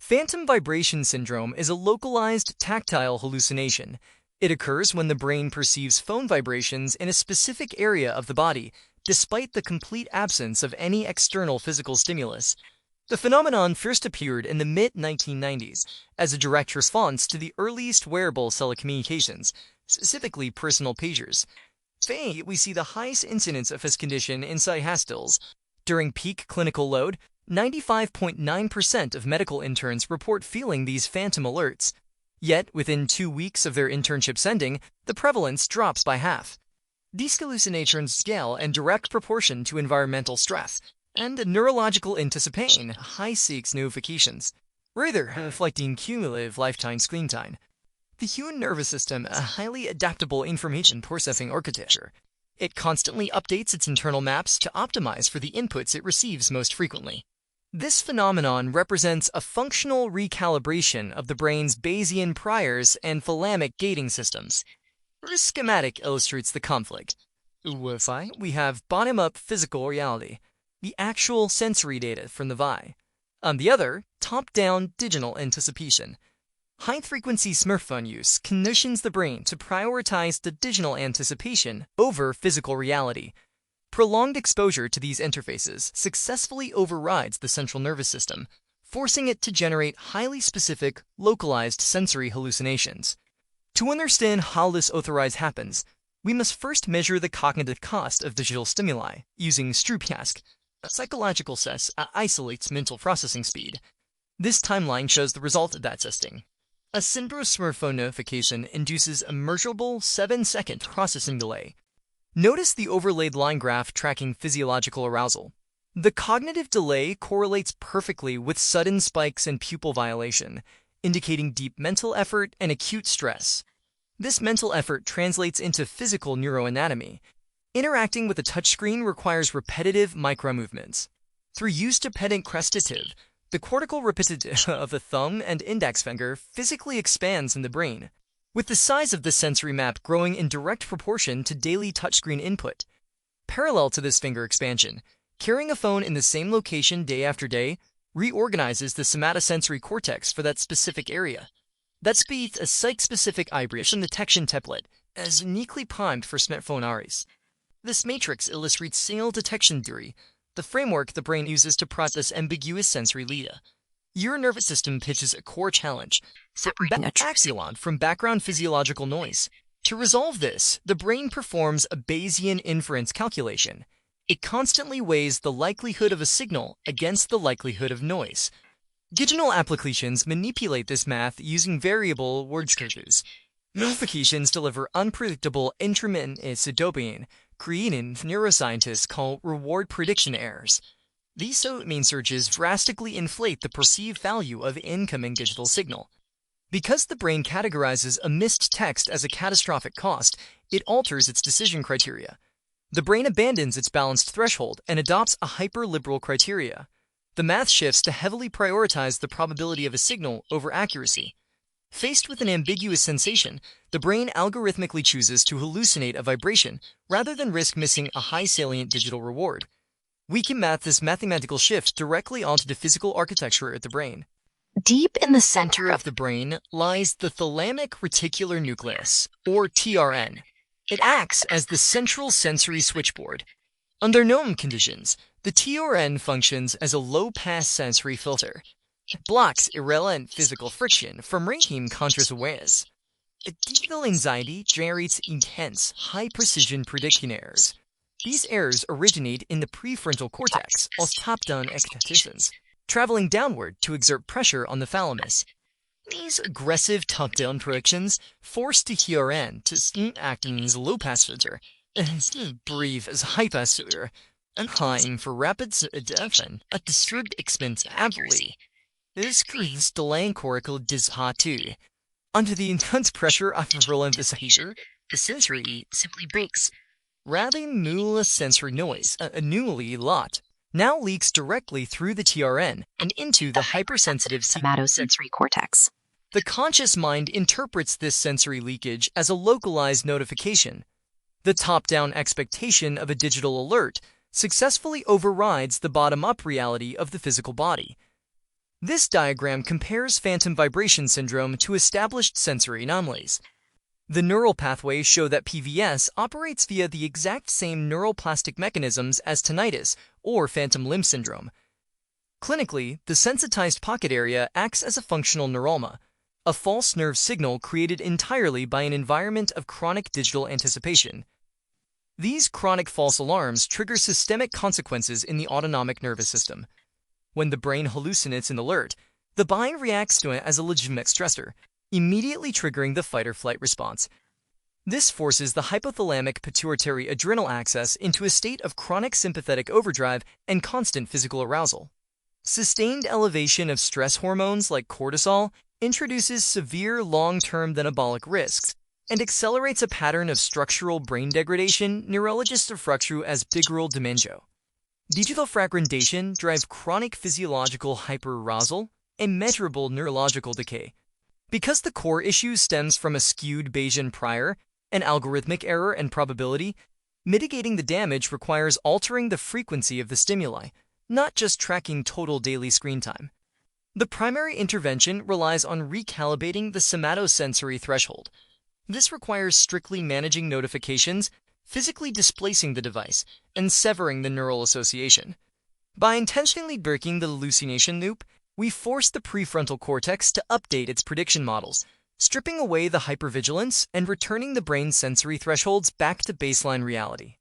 Phantom vibration syndrome is a localized tactile hallucination. It occurs when the brain perceives phone vibrations in a specific area of the body, despite the complete absence of any external physical stimulus. The phenomenon first appeared in the mid-1990s as a direct response to the earliest wearable telecommunications, specifically personal pagers. Today, we see the highest incidence of this condition inside hospitals. During peak clinical load, 95.9% of medical interns report feeling these phantom alerts. Yet, within 2 weeks of their internship ending, the prevalence drops by half. These hallucinations scale in direct proportion to environmental stress and neurological anticipation, high-stakes notifications, rather reflecting cumulative lifetime screen time. The human nervous system is a highly adaptable information processing architecture. It constantly updates its internal maps to optimize for the inputs it receives most frequently. This phenomenon represents a functional recalibration of the brain's Bayesian priors and thalamic gating systems. This schematic illustrates the conflict. We have bottom-up physical reality, the actual sensory data from the VI. On the other, top-down digital anticipation. High-frequency smartphone use conditions the brain to prioritize the digital anticipation over physical reality. Prolonged exposure to these interfaces successfully overrides the central nervous system, forcing it to generate highly specific, localized sensory hallucinations. To understand how this authorized happens, we must first measure the cognitive cost of digital stimuli using Stroop task. A psychological test isolates mental processing speed. This timeline shows the result of that testing. A simple smartphone notification induces a measurable 7-second processing delay. Notice the overlaid line graph tracking physiological arousal. The cognitive delay correlates perfectly with sudden spikes in pupil dilation, indicating deep mental effort and acute stress. This mental effort translates into physical neuroanatomy. Interacting with a touchscreen requires repetitive micromovements. Through use-dependent crescitative, the cortical repetitive of the thumb and index finger physically expands in the brain, with the size of the sensory map growing in direct proportion to daily touchscreen input. Parallel to this finger expansion, carrying a phone in the same location day after day reorganizes the somatosensory cortex for that specific area. That speeds a site-specific vibration detection template as uniquely primed for smartphone ARIs. This matrix illustrates signal detection theory, the framework the brain uses to process ambiguous sensory data. Your nervous system pitches a core challenge: separating a axon from background physiological noise. To resolve this, the brain performs a Bayesian inference calculation. It constantly weighs the likelihood of a signal against the likelihood of noise. Digital applications manipulate this math using variable word searches. Notifications deliver unpredictable intermittent dopamine, creating neuroscientists call reward prediction errors. These dopamine surges drastically inflate the perceived value of incoming digital signal. Because the brain categorizes a missed text as a catastrophic cost, it alters its decision criteria. The brain abandons its balanced threshold and adopts a hyper-liberal criteria. The math shifts to heavily prioritize the probability of a signal over accuracy. Faced with an ambiguous sensation, the brain algorithmically chooses to hallucinate a vibration rather than risk missing a high-salient digital reward. We can map this mathematical shift directly onto the physical architecture of the brain. Deep in the center of the brain lies the Thalamic Reticular Nucleus, or TRN. It acts as the central sensory switchboard. Under known conditions, the TRN functions as a low-pass sensory filter. It blocks irrelevant physical friction from ranging conscious awareness. Digital anxiety generates intense, high-precision prediction errors. These errors originate in the prefrontal cortex as top-down expectations, traveling downward to exert pressure on the thalamus. These aggressive top-down predictions force the TRN to act as a low-pass filter, brief as high-pass filter, and time for rapid adaptation at the strict expense of accuracy. This creates delaying cortical dysautonomia. Under the intense pressure of relentless behavior, the sensory simply breaks. Rather than numerous sensory noise, a newly lot now leaks directly through the TRN and into the hypersensitive somatosensory cortex. The conscious mind interprets this sensory leakage as a localized notification. The top-down expectation of a digital alert successfully overrides the bottom-up reality of the physical body. This diagram compares phantom vibration syndrome to established sensory anomalies. The neural pathways show that PVS operates via the exact same neuroplastic mechanisms as tinnitus or phantom limb syndrome. Clinically, the sensitized pocket area acts as a functional neuralma, a false nerve signal created entirely by an environment of chronic digital anticipation. These chronic false alarms trigger systemic consequences in the autonomic nervous system. When the brain hallucinates an alert, the body reacts to it as a legitimate stressor, immediately triggering the fight-or-flight response. This forces the hypothalamic pituitary adrenal axis into a state of chronic sympathetic overdrive and constant physical arousal. Sustained elevation of stress hormones like cortisol introduces severe long-term anabolic risks and accelerates a pattern of structural brain degradation neurologists refer to as Digital Dementia. Digital fragmentation drives chronic physiological hyperarousal and measurable neurological decay. Because the core issue stems from a skewed Bayesian prior, an algorithmic error and probability, mitigating the damage requires altering the frequency of the stimuli, not just tracking total daily screen time. The primary intervention relies on recalibrating the somatosensory threshold. This requires strictly managing notifications, physically displacing the device, and severing the neural association. By intentionally breaking the hallucination loop, we force the prefrontal cortex to update its prediction models, stripping away the hypervigilance and returning the brain's sensory thresholds back to baseline reality.